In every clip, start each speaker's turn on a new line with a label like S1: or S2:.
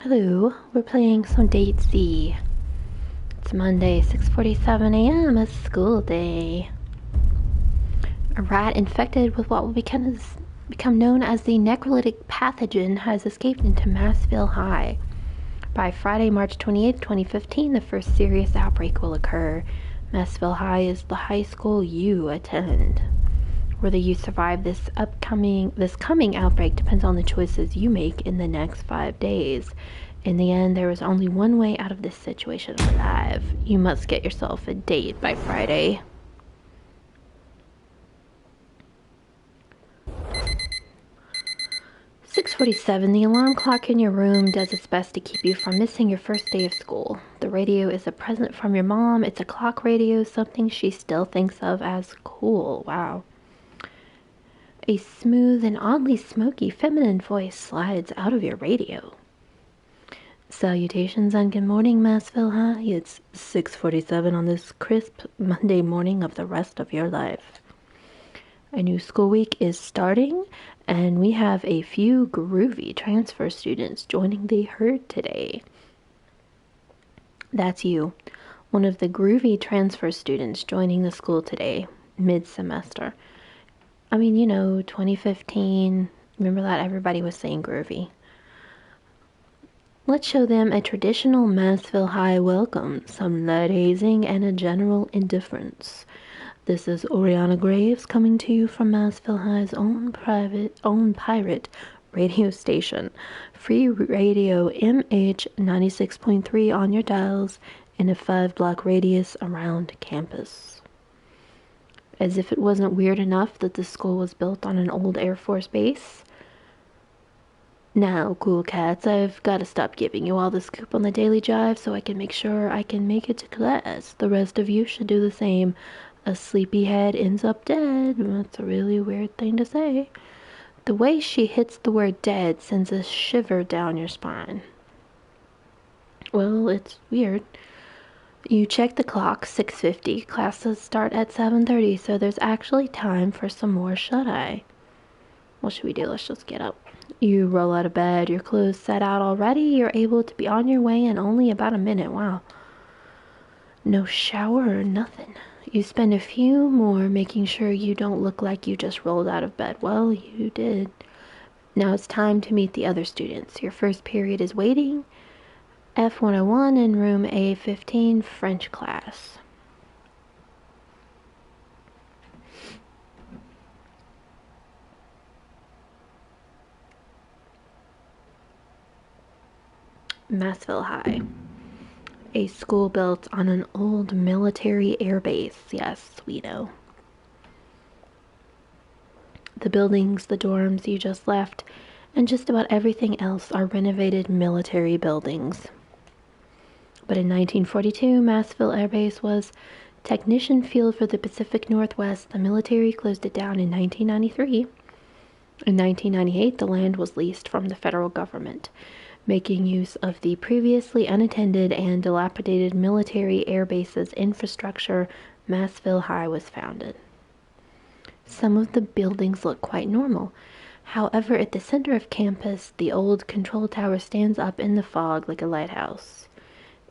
S1: Hello, we're playing some datez. It's Monday, 6:47 a.m. It's school day. A rat infected with what will become known as the necrolytic pathogen has escaped into Massville High. By Friday, March 28, 2015, the first serious outbreak will occur. Massville High is the high school you attend. Whether you survive this coming outbreak depends on the choices you make in the next 5 days. In the end, there is only one way out of this situation alive. You must get yourself a date by Friday. "6:47. The alarm clock in your room does its best to keep you from missing your first day of school. The radio is a present from your mom. It's a clock radio, something she still thinks of as cool. Wow. A smooth and oddly smoky feminine voice slides out of your radio. Salutations and good morning, Massville High. It's 6:47 on this crisp Monday morning of the rest of your life. A new school week is starting, and we have a few groovy transfer students joining the herd today." That's you, one of the groovy transfer students joining the school today, mid-semester. 2015, remember that everybody was saying groovy. Let's show them a traditional Massville High welcome, some light hazing, and a general indifference. This is Oriana Graves coming to you from Massville High's own pirate radio station. Free radio MH 96.3 on your dials in a 5-block radius around campus. As if it wasn't weird enough that the school was built on an old Air Force base. Now, cool cats, I've got to stop giving you all the scoop on the Daily Jive so I can make sure I can make it to class. The rest of you should do the same. A sleepyhead ends up dead. That's a really weird thing to say. The way she hits the word dead sends a shiver down your spine. Well, it's weird. You check the clock, 6:50. Classes start at 7:30, so there's actually time for some more shut-eye. What should we do? Let's just get up. You roll out of bed, your clothes set out already, you're able to be on your way in only about a minute. Wow. No shower or nothing. You spend a few more making sure you don't look like you just rolled out of bed. Well, you did. Now it's time to meet the other students. Your first period is waiting. F101 in room A15, French class. Massville High. A school built on an old military airbase. Yes, we know. The buildings, the dorms you just left, and just about everything else are renovated military buildings. But in 1942, Massville Air Base was technician field for the Pacific Northwest. The military closed it down in 1993. In 1998, the land was leased from the federal government. Making use of the previously unattended and dilapidated military air base's infrastructure, Massville High was founded. Some of the buildings look quite normal. However, at the center of campus, the old control tower stands up in the fog like a lighthouse.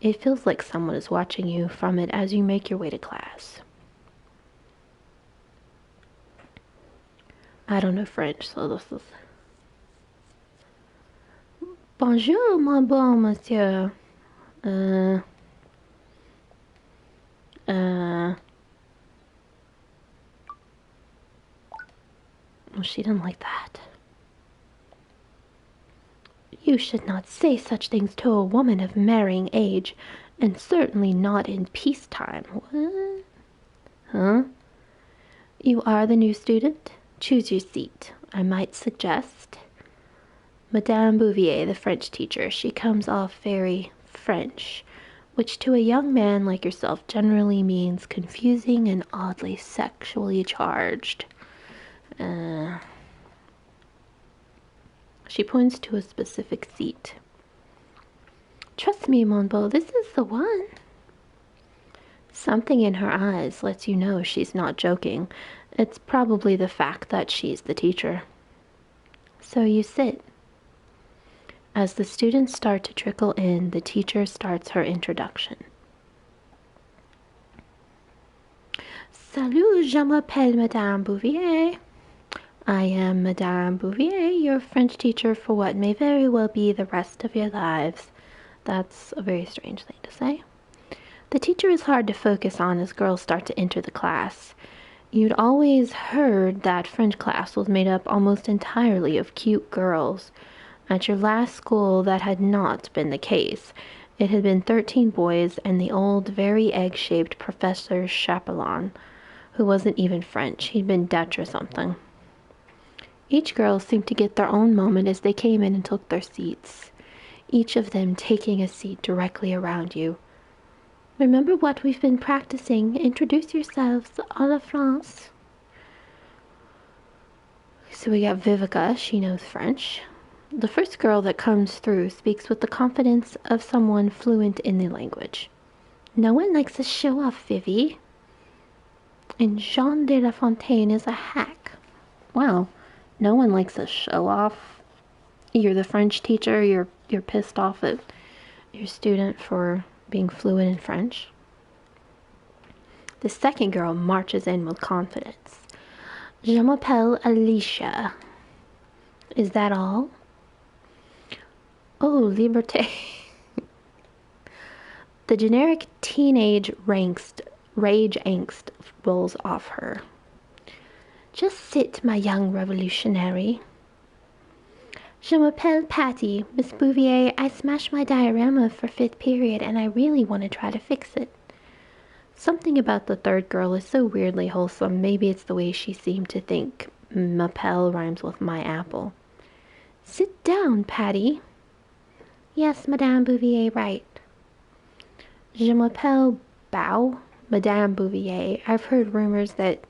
S1: It feels like someone is watching you from it as you make your way to class. I don't know French, so this is... Bonjour, mon bon monsieur. Oh, she didn't like that. You should not say such things to a woman of marrying age, and certainly not in peacetime. What? Huh? You are the new student? Choose your seat. I might suggest... Madame Bouvier, the French teacher. She comes off very French, which to a young man like yourself generally means confusing and oddly sexually charged. She points to a specific seat. Trust me, mon beau, this is the one. Something in her eyes lets you know she's not joking. It's probably the fact that she's the teacher. So you sit. As the students start to trickle in, the teacher starts her introduction. Salut, je m'appelle Madame Bouvier. I am Madame Bouvier, your French teacher for what may very well be the rest of your lives. That's a very strange thing to say. The teacher is hard to focus on as girls start to enter the class. You'd always heard that French class was made up almost entirely of cute girls. At your last school, that had not been the case. It had been 13 boys and the old, very egg-shaped Professor Chapelon, who wasn't even French. He'd been Dutch or something. Each girl seemed to get their own moment as they came in and took their seats, each of them taking a seat directly around you. Remember what we've been practicing. Introduce yourselves, à la France. So we got Vivica, she knows French. The first girl that comes through speaks with the confidence of someone fluent in the language. No one likes to show off, Vivi. And Jean de La Fontaine is a hack. Wow. No one likes a show-off. You're the French teacher. You're pissed off at your student for being fluent in French. The second girl marches in with confidence. Je m'appelle Alicia. Is that all? Oh, liberté. The generic teenage rage angst rolls off her. Just sit, my young revolutionary. Je m'appelle Patty. Miss Bouvier, I smashed my diorama for 5th period and I really want to try to fix it. Something about the third girl is so weirdly wholesome. Maybe it's the way she seemed to think m'appelle rhymes with my apple. Sit down, Patty. Yes, Madame Bouvier, right. Je m'appelle Bao. Madame Bouvier. I've heard rumors that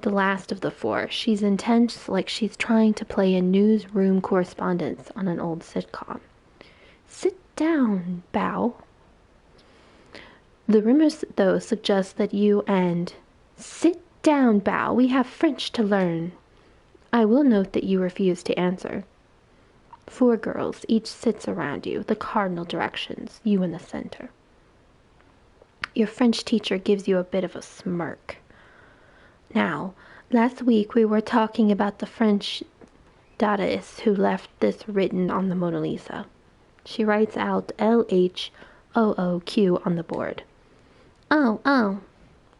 S1: the last of the four. She's intense, like she's trying to play a newsroom correspondent on an old sitcom. Sit down, Bao. The rumors, though, suggest that you and... Sit down, Bao. We have French to learn. I will note that you refuse to answer. 4 girls, each sits around you, the cardinal directions, you in the center. Your French teacher gives you a bit of a smirk. Now, last week we were talking about the French datez who left this written on the Mona Lisa. She writes out LHOOQ on the board. Oh.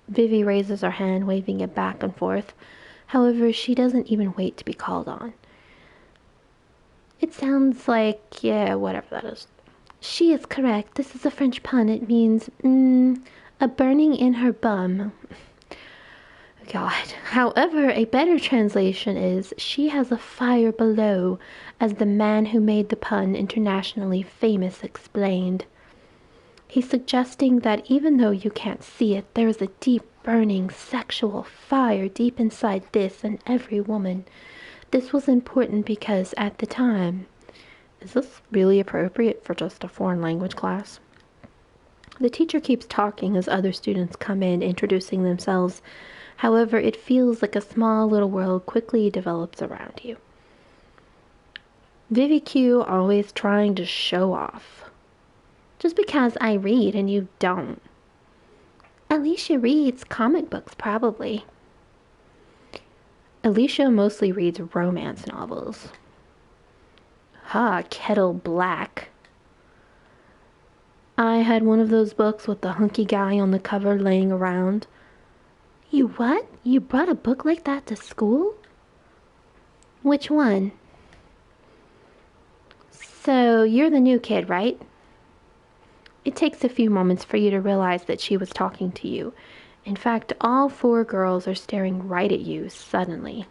S1: Vivi raises her hand, waving it back and forth. However, she doesn't even wait to be called on. It sounds like, yeah, whatever that is. She is correct. This is a French pun. It means, a burning in her bum. God. However, a better translation is, she has a fire below, as the man who made the pun internationally famous explained. He's suggesting that even though you can't see it, there is a deep, burning, sexual fire deep inside this and every woman. This was important because at the time... Is this really appropriate for just a foreign language class? The teacher keeps talking as other students come in, introducing themselves. However, it feels like a small little world quickly develops around you. Vivi Q always trying to show off. Just because I read and you don't. Alicia reads comic books, probably. Alicia mostly reads romance novels. Kettle Black. I had one of those books with the hunky guy on the cover laying around. You what? You brought a book like that to school? Which one? So, you're the new kid, right? It takes a few moments for you to realize that she was talking to you. In fact, all 4 girls are staring right at you suddenly.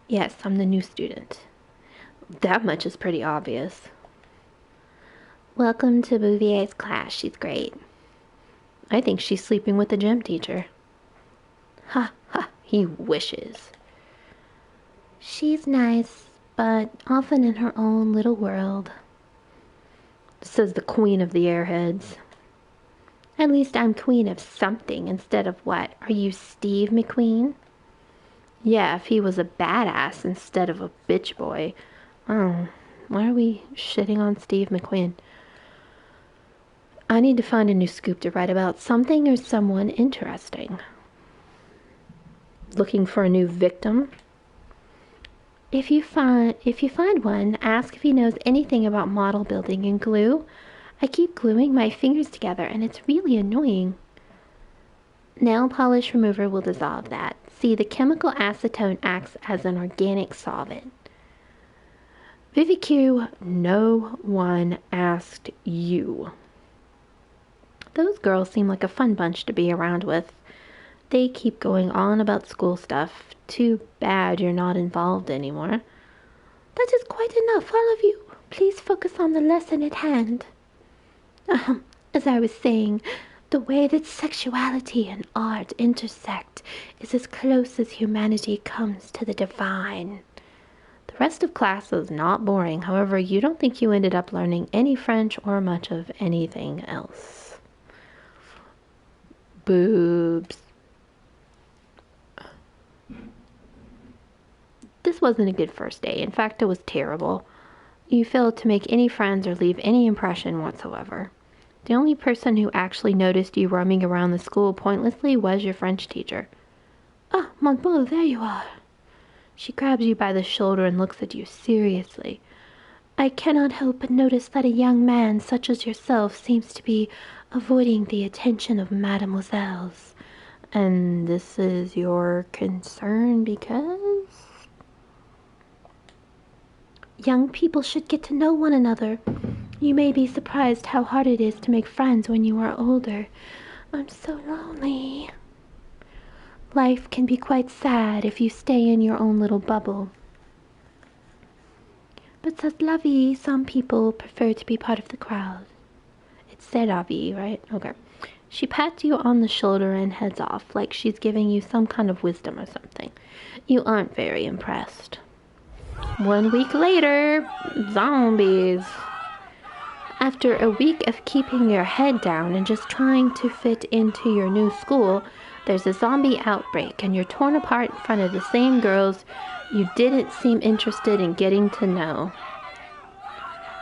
S1: Yes, I'm the new student. That much is pretty obvious. Welcome to Bouvier's class. She's great. I think she's sleeping with the gym teacher. Ha, he wishes. She's nice, but often in her own little world, says the queen of the airheads. At least I'm queen of something instead of what? Are you Steve McQueen? Yeah, if he was a badass instead of a bitch boy. Oh, why are we shitting on Steve McQueen? I need to find a new scoop to write about something or someone interesting. Looking for a new victim? If you find one, ask if he knows anything about model building and glue. I keep gluing my fingers together and it's really annoying. Nail polish remover will dissolve that. See, the chemical acetone acts as an organic solvent. Viviq, no one asked you. Those girls seem like a fun bunch to be around with. They keep going on about school stuff. Too bad you're not involved anymore. That is quite enough, all of you. Please focus on the lesson at hand. As I was saying, the way that sexuality and art intersect is as close as humanity comes to the divine. The rest of class is not boring. However, you don't think you ended up learning any French or much of anything else. Boobs. This wasn't a good first day. In fact, it was terrible. You failed to make any friends or leave any impression whatsoever. The only person who actually noticed you roaming around the school pointlessly was your French teacher. Ah, mon beau, there you are. She grabs you by the shoulder and looks at you seriously. I cannot help but notice that a young man such as yourself seems to be avoiding the attention of mademoiselles. And this is your concern because... Young people should get to know one another. You may be surprised how hard it is to make friends when you are older. I'm so lonely. Life can be quite sad if you stay in your own little bubble. But c'est la vie, some people prefer to be part of the crowd. It's c'est la vie, right? Okay. She pats you on the shoulder and heads off, like she's giving you some kind of wisdom or something. You aren't very impressed. 1 week later, zombies. After a week of keeping your head down and just trying to fit into your new school, there's a zombie outbreak and you're torn apart in front of the same girls you didn't seem interested in getting to know.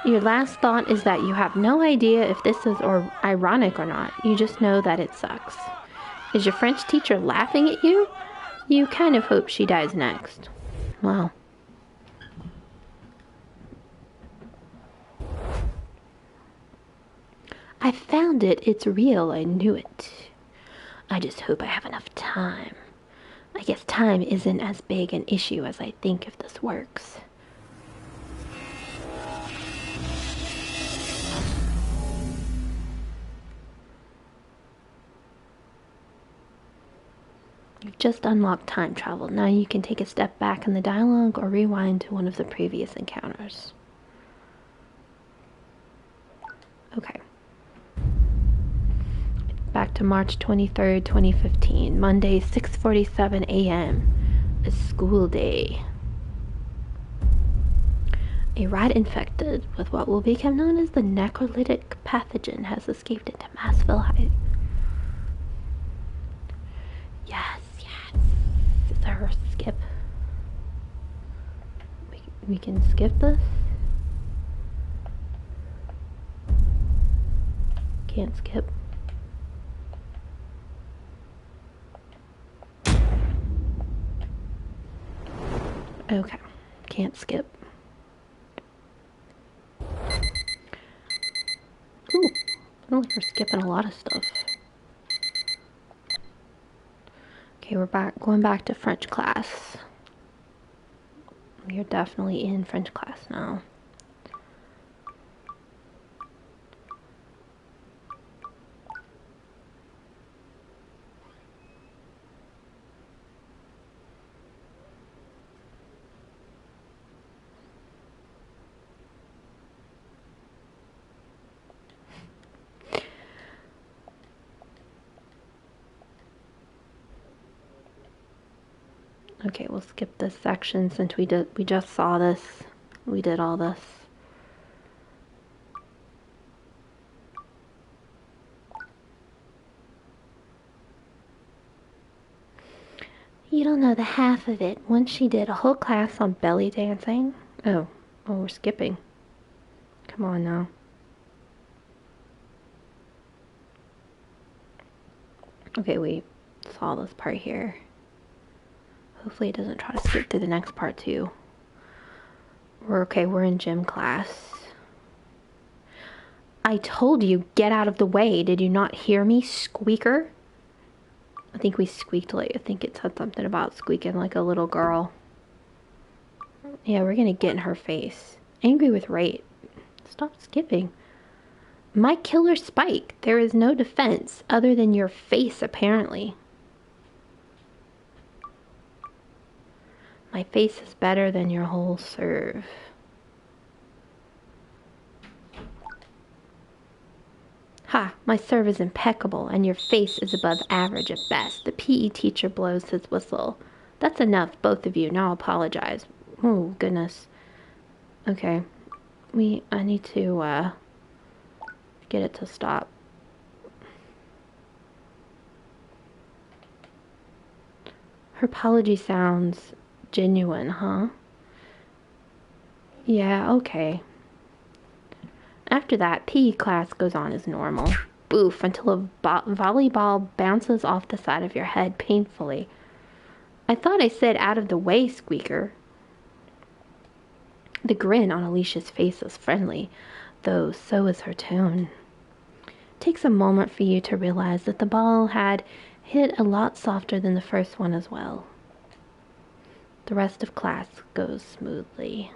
S1: Your last thought is that you have no idea if this is ironic or not. You just know that it sucks. Is your French teacher laughing at you? You kind of hope she dies next. Wow. I found it. It's real. I knew it. I just hope I have enough time. I guess time isn't as big an issue as I think if this works. You've just unlocked time travel. Now you can take a step back in the dialogue or rewind to one of the previous encounters. Okay. Back to March 23rd, 2015. Monday, 6:47 a.m. A school day. A rat infected with what will become known as the necrolytic pathogen has escaped into Massville High. Yes. Is there a skip? We can skip this? Can't skip. Okay, can't skip. Ooh, I don't like we're skipping a lot of stuff. Okay, we're going back to French class. You're definitely in French class now. Okay, we'll skip this section since we just saw this. We did all this. You don't know the half of it. Once she did a whole class on belly dancing. Oh, we're skipping. Come on now. Okay, we saw this part here. Hopefully it doesn't try to skip through the next part too. We're in gym class. I told you, get out of the way. Did you not hear me, squeaker? I think we squeaked like, I think it said something about squeaking like a little girl. Yeah, we're gonna get in her face. Angry with rate. Stop skipping. My killer Spike. There is no defense other than your face, apparently. My face is better than your whole serve. Ha, my serve is impeccable, and your face is above average at best. The PE teacher blows his whistle. That's enough, both of you. Now apologize. Oh, goodness. Okay. I need to, get it to stop. Her apology sounds genuine, huh? Yeah, okay. After that, PE class goes on as normal. Boof, until a volleyball bounces off the side of your head painfully. I thought I said out of the way, squeaker. The grin on Alicia's face is friendly, though so is her tone. It takes a moment for you to realize that the ball had hit a lot softer than the first one as well. The rest of class goes smoothly.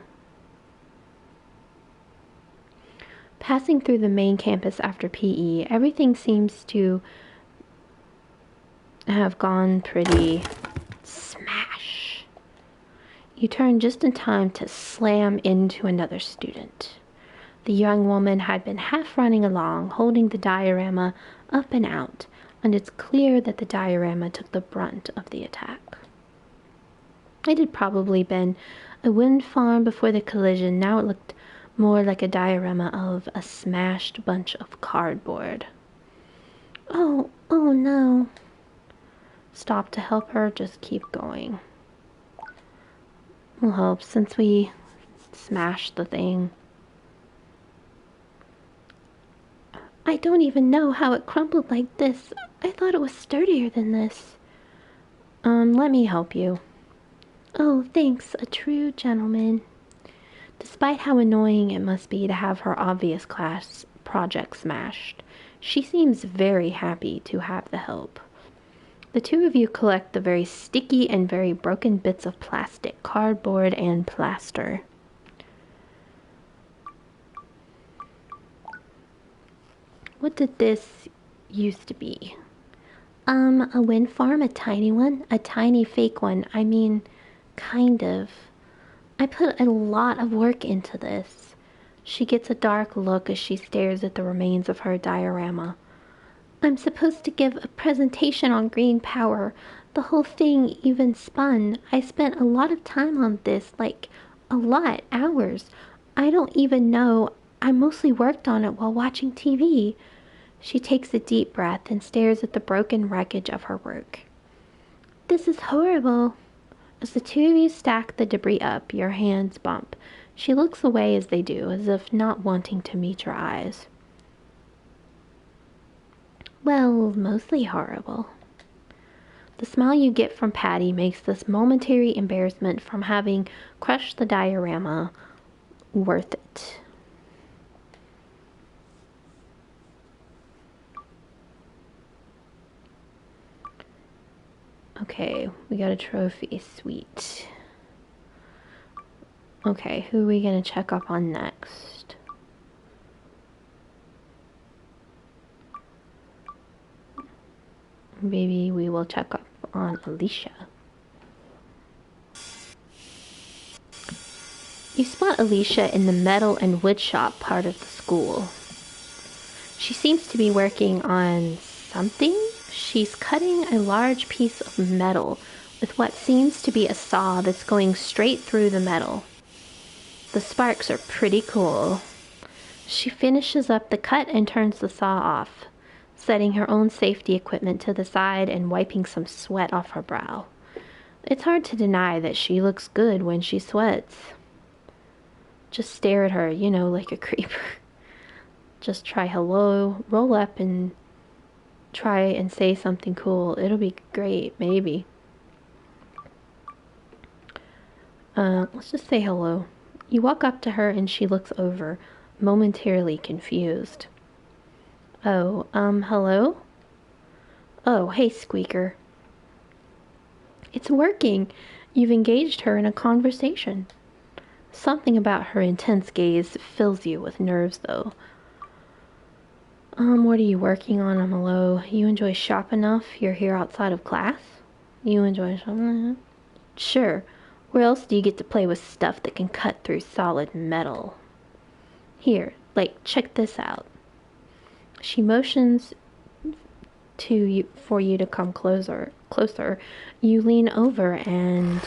S1: Passing through the main campus after PE, everything seems to have gone pretty smash. You turn just in time to slam into another student. The young woman had been half running along, holding the diorama up and out, and it's clear that the diorama took the brunt of the attack. It had probably been a wind farm before the collision. Now it looked more like a diorama of a smashed bunch of cardboard. Oh no. Stop to help her, just keep going. Will help since we smashed the thing. I don't even know how it crumpled like this. I thought it was sturdier than this. Let me help you. Oh, thanks, a true gentleman. Despite how annoying it must be to have her obvious class project smashed, she seems very happy to have the help. The two of you collect the very sticky and very broken bits of plastic, cardboard, and plaster. What did this used to be? A wind farm, a tiny one, a tiny fake one. I mean, kind of. I put a lot of work into this. She gets a dark look as she stares at the remains of her diorama. I'm supposed to give a presentation on green power. The whole thing even spun. I spent a lot of time on this, like a lot, hours. I don't even know. I mostly worked on it while watching TV. She takes a deep breath and stares at the broken wreckage of her work. This is horrible. As the two of you stack the debris up, your hands bump. She looks away as they do, as if not wanting to meet your eyes. Well, mostly horrible. The smile you get from Patty makes this momentary embarrassment from having crushed the diorama worth it. Okay, we got a trophy. Sweet. Okay, who are we gonna check up on next? Maybe we will check up on Alicia. You spot Alicia in the metal and wood shop part of the school. She seems to be working on something. She's cutting a large piece of metal with what seems to be a saw that's going straight through the metal. The sparks are pretty cool. She finishes up the cut and turns the saw off, setting her own safety equipment to the side and wiping some sweat off her brow. It's hard to deny that she looks good when she sweats. Just stare at her, like a creeper. Just try hello, roll up and try and say something cool. It'll be great, maybe. Let's just say hello. You walk up to her and she looks over, momentarily confused. Oh, hello? Oh, hey, Squeaker. It's working. You've engaged her in a conversation. Something about her intense gaze fills you with nerves, though. What are you working on? Hello. You enjoy shop enough? You're here outside of class? You enjoy shopping? Sure. Where else do you get to play with stuff that can cut through solid metal? Here, check this out. She motions to you for you to come closer. You lean over and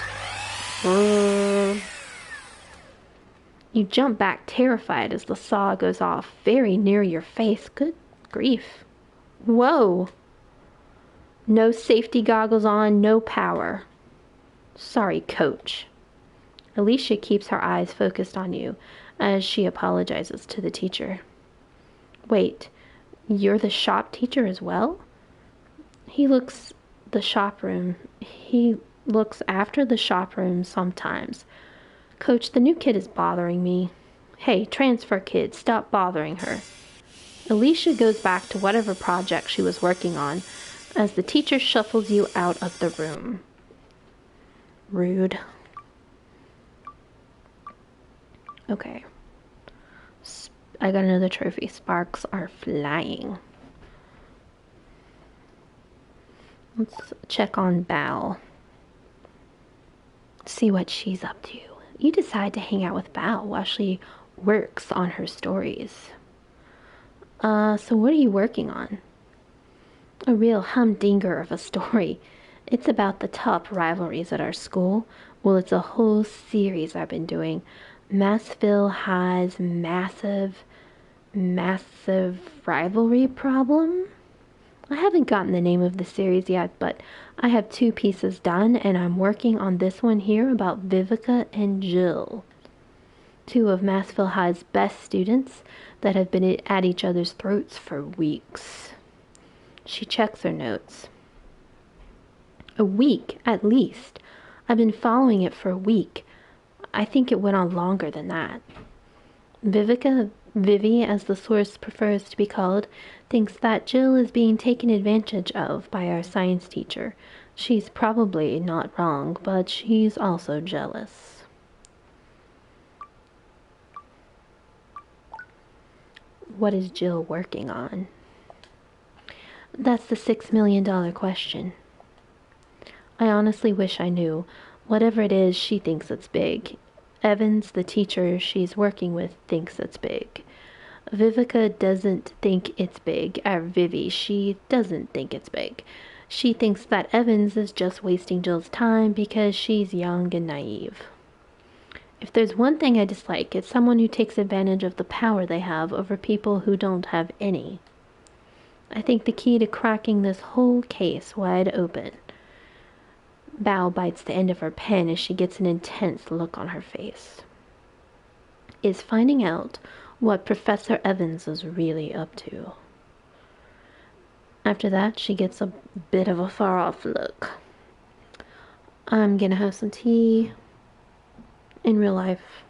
S1: you jump back terrified as the saw goes off very near your face. Good grief. Whoa. No safety goggles on, no power. Sorry, coach. Alicia keeps her eyes focused on you as she apologizes to the teacher. Wait, you're the shop teacher as well? He looks after the shop room sometimes. Coach, the new kid is bothering me. Hey, transfer kid, stop bothering her. Alicia goes back to whatever project she was working on as the teacher shuffles you out of the room. Rude. Okay. I got another trophy. Sparks are flying. Let's check on Bao. See what she's up to. You decide to hang out with Bao while she works on her stories. So what are you working on? A real humdinger of a story. It's about the top rivalries at our school. Well, it's a whole series I've been doing. Massville High's massive rivalry problem? I haven't gotten the name of the series yet, but I have 2 pieces done, and I'm working on this one here about Vivica and Jill. 2 of Massville High's best students that have been at each other's throats for weeks. She checks her notes. A week, at least. I've been following it for a week. I think it went on longer than that. Vivi, as the source prefers to be called, thinks that Jill is being taken advantage of by our science teacher. She's probably not wrong, but she's also jealous. What is Jill working on? That's the $6 million question. I honestly wish I knew. Whatever it is, she thinks it's big. Evans, the teacher she's working with, thinks it's big. Vivica doesn't think it's big. Vivi, she doesn't think it's big. She thinks that Evans is just wasting Jill's time because she's young and naive. If there's one thing I dislike, it's someone who takes advantage of the power they have over people who don't have any. I think the key to cracking this whole case wide open. Bao bites the end of her pen as she gets an intense look on her face. Is finding out what Professor Evans is really up to. After that, she gets a bit of a far-off look. I'm gonna have some tea in real life.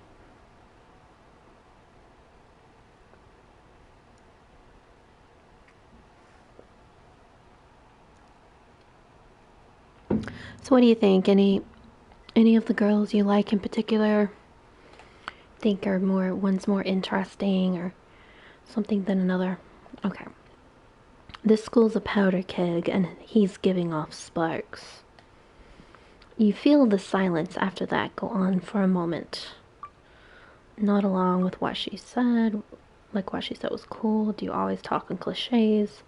S1: So what do you think? Any of the girls you like in particular? Think are one's more interesting or something than another? Okay. This school's a powder keg and he's giving off sparks. You feel the silence after that go on for a moment. Not along with what she said, like what she said was cool. Do you always talk in cliches?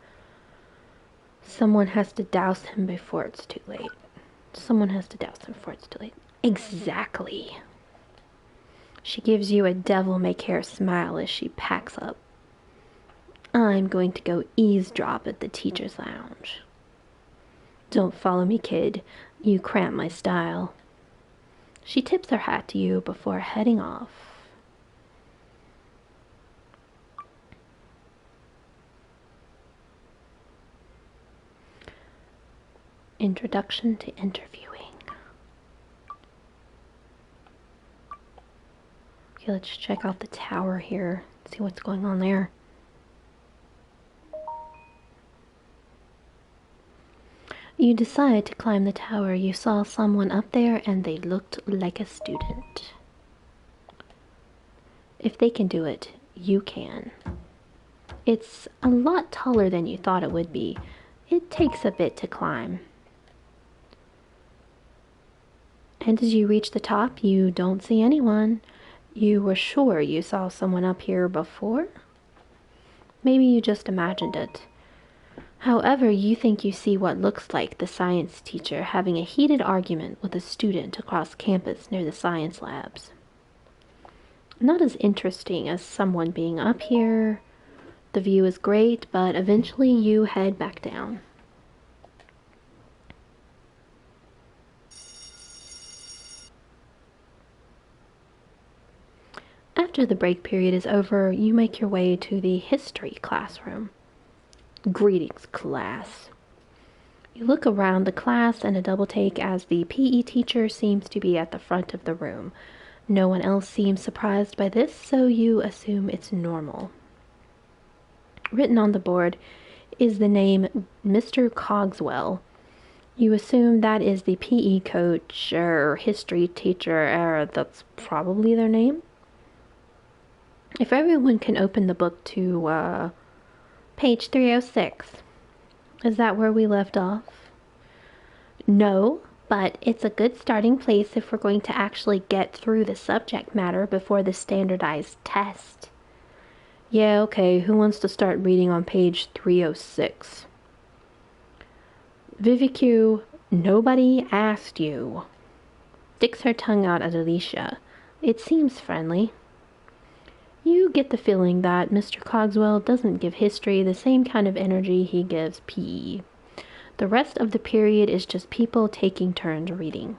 S1: Someone has to douse him before it's too late. Someone has to douse him before it's too late. Exactly. She gives you a devil-may-care smile as she packs up. I'm going to go eavesdrop at the teacher's lounge. Don't follow me, kid. You cramp my style. She tips her hat to you before heading off. Introduction to interviewing. Okay, let's check out the tower here. See what's going on there. You decide to climb the tower. You saw someone up there and they looked like a student. If they can do it, you can. It's a lot taller than you thought it would be. It takes a bit to climb. And as you reach the top, you don't see anyone. You were sure you saw someone up here before? Maybe you just imagined it. However, you think you see what looks like the science teacher having a heated argument with a student across campus near the science labs. Not as interesting as someone being up here. The view is great, but eventually you head back down. After the break period is over, you make your way to the history classroom. Greetings, class. You look around the class and a double take as the PE teacher seems to be at the front of the room. No one else seems surprised by this, so you assume it's normal. Written on the board is the name Mr. Cogswell. You assume that is the PE coach or history teacher, that's probably their name. If everyone can open the book to page 306. Is that where we left off? No, but it's a good starting place if we're going to actually get through the subject matter before the standardized test. Yeah, okay, who wants to start reading on page 306? Vivique, nobody asked you. Sticks her tongue out at Alicia. It seems friendly. You get the feeling that Mr. Cogswell doesn't give history the same kind of energy he gives PE. The rest of the period is just people taking turns reading.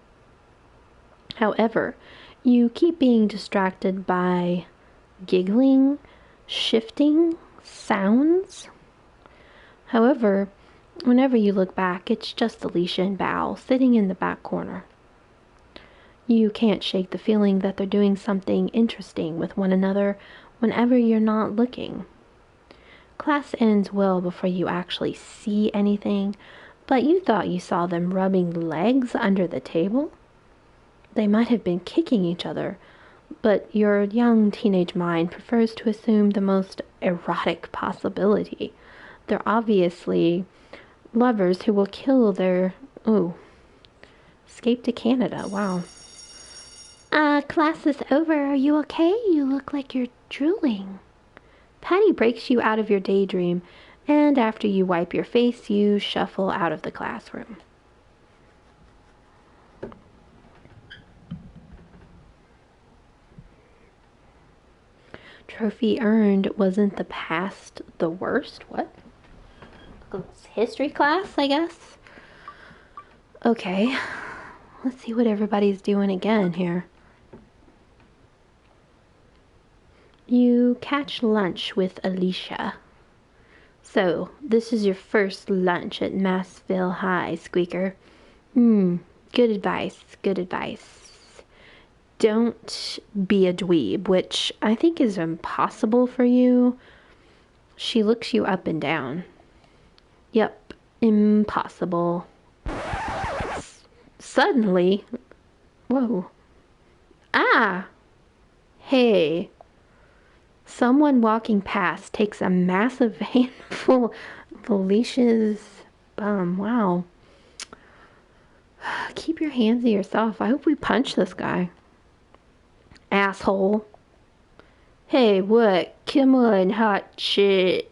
S1: However, you keep being distracted by giggling, shifting, sounds. However, whenever you look back, it's just Alicia and Bao sitting in the back corner. You can't shake the feeling that they're doing something interesting with one another whenever you're not looking. Class ends well before you actually see anything, but you thought you saw them rubbing legs under the table? They might have been kicking each other, but your young teenage mind prefers to assume the most erotic possibility. They're obviously lovers who will kill their... escape to Canada, wow. Class is over. Are you okay? You look like you're drooling. Patty breaks you out of your daydream, and after you wipe your face, you shuffle out of the classroom. Trophy earned. Wasn't the past the worst? What? It's history class, I guess? Okay. Let's see what everybody's doing again here. You catch lunch with Alicia. So, this is your first lunch at Massville High, Squeaker. Good advice, good advice. Don't be a dweeb, which I think is impossible for you. She looks you up and down. Yep, impossible. Suddenly, whoa. Hey. Someone walking past takes a massive handful of Alicia's bum. Wow. Keep your hands to yourself. I hope we punch this guy. Asshole. Hey, what? Come on, hot shit.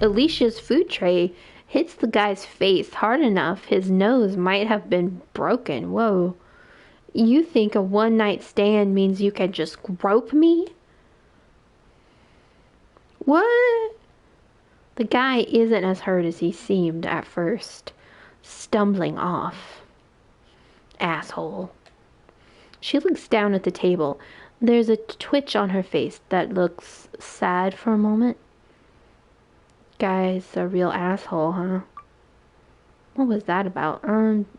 S1: Alicia's food tray hits the guy's face hard enough his nose might have been broken. Whoa. You think a one-night stand means you can just grope me? What? The guy isn't as hurt as he seemed at first, stumbling off. asshole. She looks down at the table. There's a twitch on her face that looks sad for a moment. Guy's a real asshole, huh? What was that about?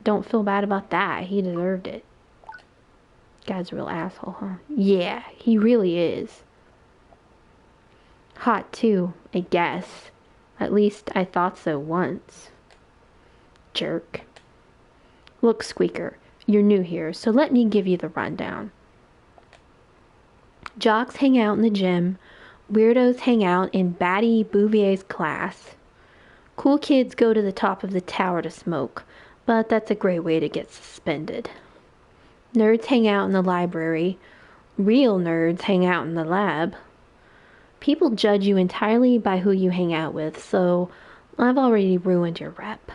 S1: Don't feel bad about that. He deserved it. Guy's a real asshole, huh? Yeah, he really is. Hot too, I guess. At least I thought so once. Jerk. Look, Squeaker, you're new here, so let me give you the rundown. Jocks hang out in the gym. Weirdos hang out in Batty Bouvier's class. Cool kids go to the top of the tower to smoke, but that's a great way to get suspended. Nerds hang out in the library. Real nerds hang out in the lab. People judge you entirely by who you hang out with, so I've already ruined your rep.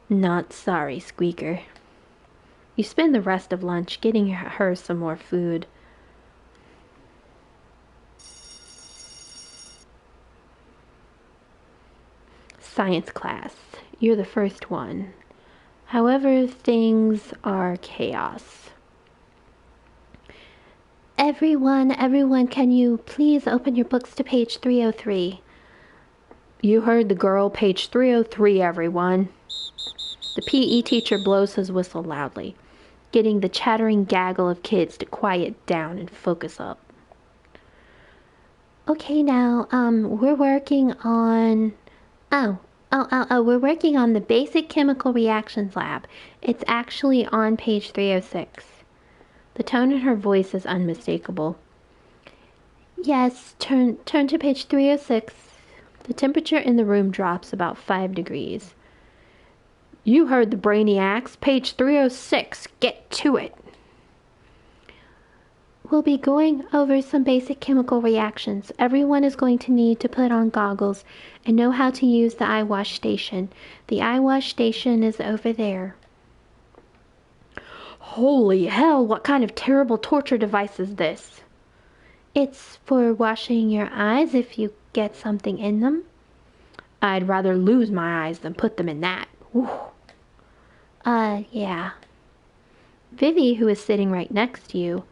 S1: Not sorry, Squeaker. You spend the rest of lunch getting her some more food. Science class. You're the first one. However, things are chaos. Everyone, can you please open your books to page 303? You heard the girl, page 303, everyone. The PE teacher blows his whistle loudly, getting the chattering gaggle of kids to quiet down and focus up. Okay, now, we're working on... we're working on the basic chemical reactions lab. It's actually on page 306. The tone in her voice is unmistakable. Yes, turn to page 306. The temperature in the room drops about 5 degrees. You heard the brainiacs. Page 306. Get to it. We'll be going over some basic chemical reactions. Everyone is going to need to put on goggles and know how to use the eye wash station. The eye wash station is over there. Holy hell, what kind of terrible torture device is this? It's for washing your eyes if you get something in them. I'd rather lose my eyes than put them in that. Whew. Yeah. Vivi, who is sitting right next to you.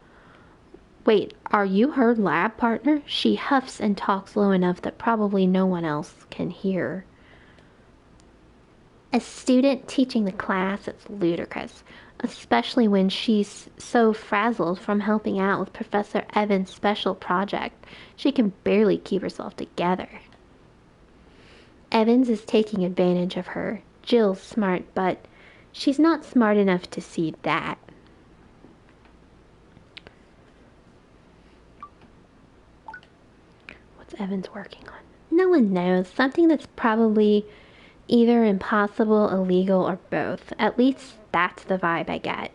S1: Wait, are you her lab partner? She huffs and talks low enough that probably no one else can hear. A student teaching the class, it's ludicrous. Especially when she's so frazzled from helping out with Professor Evans' special project. She can barely keep herself together. Evans is taking advantage of her. Jill's smart, but she's not smart enough to see that. What's Evans working on? No one knows. Something that's probably either impossible, illegal, or both. At least that's the vibe I get.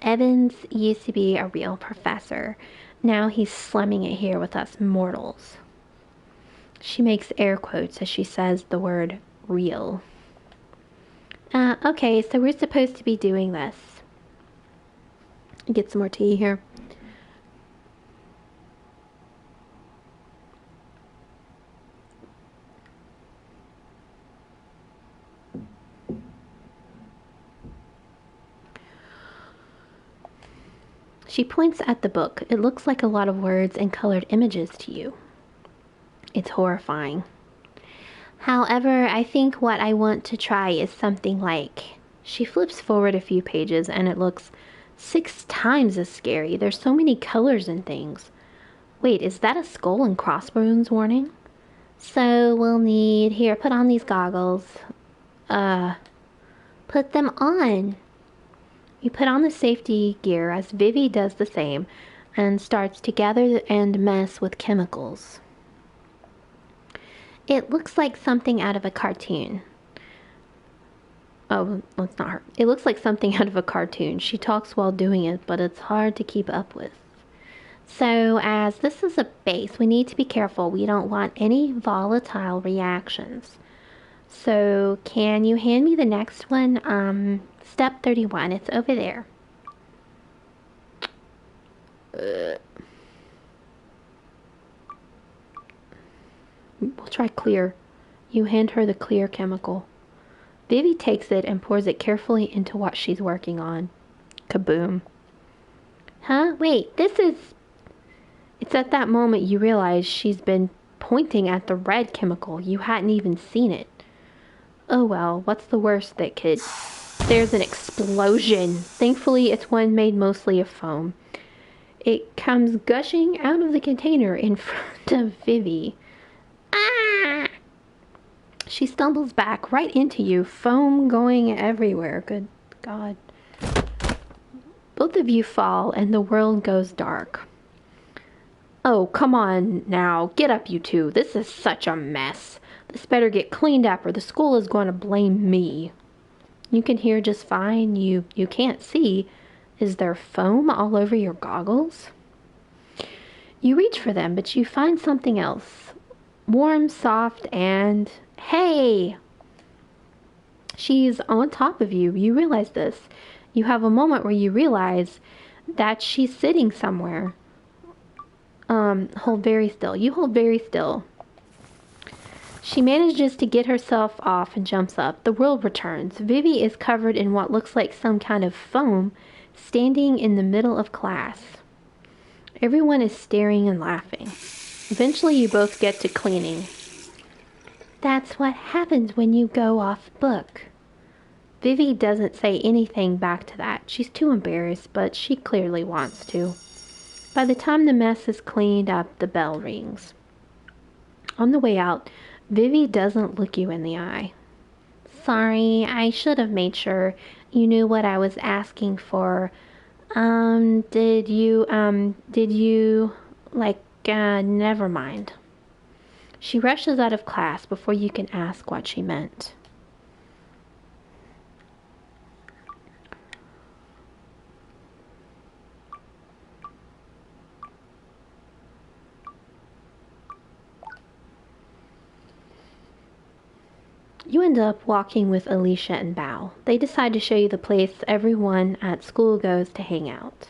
S1: Evans used to be a real professor. Now he's slumming it here with us mortals. She makes air quotes as she says the word real. Okay, so we're supposed to be doing this. Get some more tea here. She points at the book. It looks like a lot of words and colored images to you. It's horrifying. However, I think what I want to try is something like... She flips forward a few pages and it looks 6 times as scary. There's so many colors and things. Wait, is that a skull and crossbones warning? So we'll need... Here, put on these goggles. Put them on. You put on the safety gear as Vivi does the same and starts to gather and mess with chemicals. It looks like something out of a cartoon. Oh, well, it's not her. It looks like something out of a cartoon. She talks while doing it, but it's hard to keep up with. So, as this is a base, we need to be careful. We don't want any volatile reactions. So, can you hand me the next one? Step 31. It's over there. We'll try clear. You hand her the clear chemical. Vivi takes it and pours it carefully into what she's working on. Kaboom. Huh? Wait, this is... It's at that moment you realize she's been pointing at the red chemical. You hadn't even seen it. Oh well, what's the worst that could... There's an explosion. Thankfully, it's one made mostly of foam. It comes gushing out of the container in front of Vivi. Ah! She stumbles back right into you, foam going everywhere. Good God. Both of you fall and the world goes dark. Oh, come on now. Get up, you two. This is such a mess. This better get cleaned up or the school is going to blame me. You can hear just fine. You can't see. Is there foam all over your goggles? You reach for them, but you find something else. Warm, soft, and... Hey! She's on top of you. You realize this. You have a moment where you realize that she's sitting somewhere. Hold very still. You hold very still. She manages to get herself off and jumps up. The world returns. Vivi is covered in what looks like some kind of foam, standing in the middle of class. Everyone is staring and laughing. Eventually you both get to cleaning. That's what happens when you go off book. Vivi doesn't say anything back to that. She's too embarrassed, but she clearly wants to. By the time the mess is cleaned up, the bell rings. On the way out, Vivi doesn't look you in the eye. Sorry, I should have made sure you knew what I was asking for. Did you, never mind. She rushes out of class before you can ask what she meant. You end up walking with Alicia and Bao. They decide to show you the place everyone at school goes to hang out.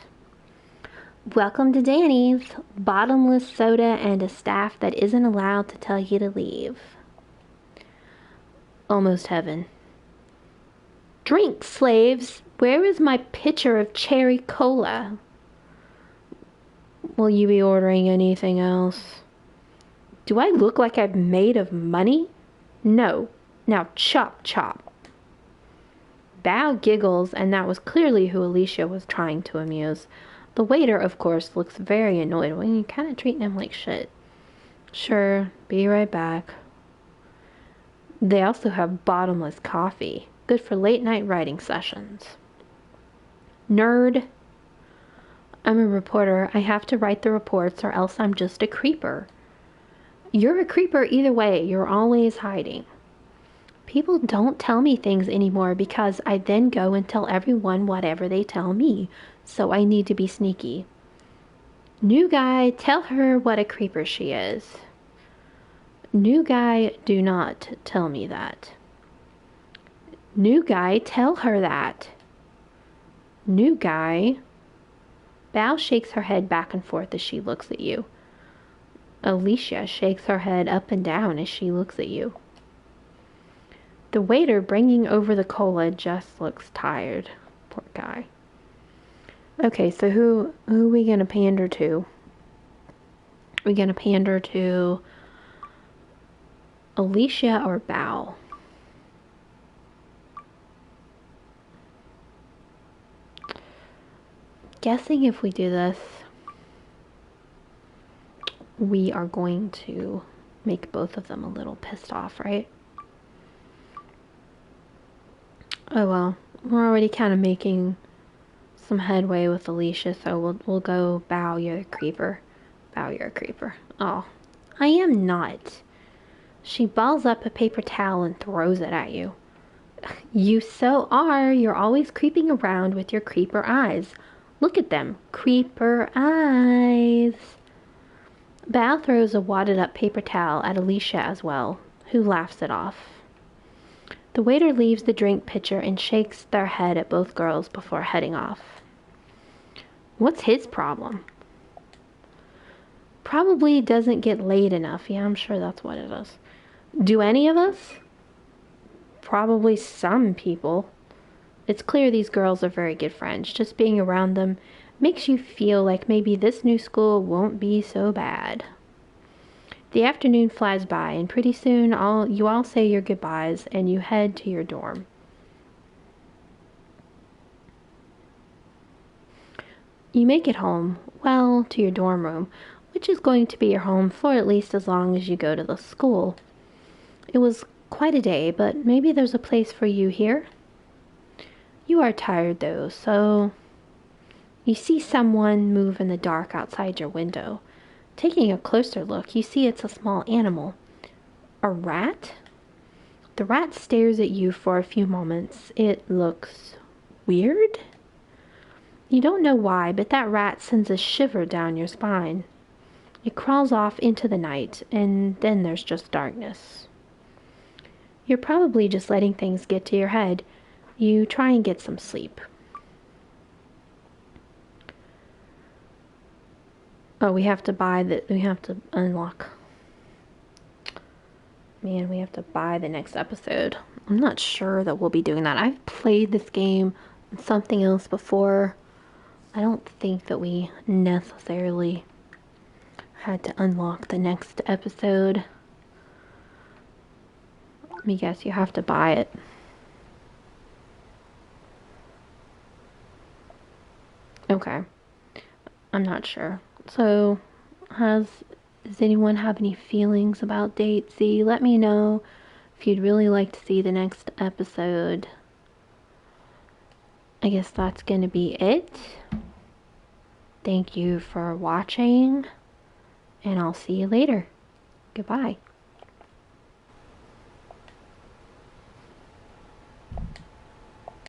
S1: Welcome to Danny's. Bottomless soda and a staff that isn't allowed to tell you to leave. Almost heaven. Drink, slaves! Where is my pitcher of cherry cola? Will you be ordering anything else? Do I look like I'm made of money? No. Now chop, chop. Bao giggles, and that was clearly who Alicia was trying to amuse. The waiter, of course, looks very annoyed when you're kind of treating him like shit. Sure, be right back. They also have bottomless coffee, good for late night writing sessions. Nerd. I'm a reporter. I have to write the reports or else I'm just a creeper. You're a creeper either way. You're always hiding. People don't tell me things anymore because I then go and tell everyone whatever they tell me, so I need to be sneaky. New guy, tell her what a creeper she is. New guy, do not tell me that. New guy, tell her that. New guy. Bao shakes her head back and forth as she looks at you. Alicia shakes her head up and down as she looks at you. The waiter bringing over the cola just looks tired. Poor guy. Okay, so who are we gonna pander to? Are we gonna pander to Alicia or Bao? Guessing if we do this, we are going to make both of them a little pissed off, right? Oh well, we're already kind of making some headway with Alicia, so we'll go Bao, you're a creeper. Bao, you're a creeper. Oh, I am not. She balls up a paper towel and throws it at you. You so are. You're always creeping around with your creeper eyes. Look at them. Creeper eyes. Bao throws a wadded up paper towel at Alicia as well, who laughs it off. The waiter leaves the drink pitcher and shakes their head at both girls before heading off. What's his problem? Probably doesn't get laid enough. Yeah, I'm sure that's what it is. Do any of us? probably some people. It's clear these girls are very good friends. Just being around them makes you feel like maybe this new school won't be so bad. The afternoon flies by, and pretty soon you all say your goodbyes and you head to your dorm. You make it home, well, to your dorm room, which is going to be your home for at least as long as you go to the school. It was quite a day, but maybe there's a place for you here? You are tired though, so you see someone move in the dark outside your window. Taking a closer look, you see it's a small animal. A rat? The rat stares at you for a few moments. It looks weird? You don't know why, but that rat sends a shiver down your spine. It crawls off into the night, and then there's just darkness. You're probably just letting things get to your head. You try and get some sleep. Oh, we have to unlock. Man, we have to buy the next episode. I'm not sure that we'll be doing that. I've played this game on something else before. I don't think that we necessarily had to unlock the next episode. Let me guess, you have to buy it. Okay. I'm not sure. So, does anyone have any feelings about datez? Let me know if you'd really like to see the next episode. I guess that's gonna be it. Thank you for watching, and I'll see you later. Goodbye.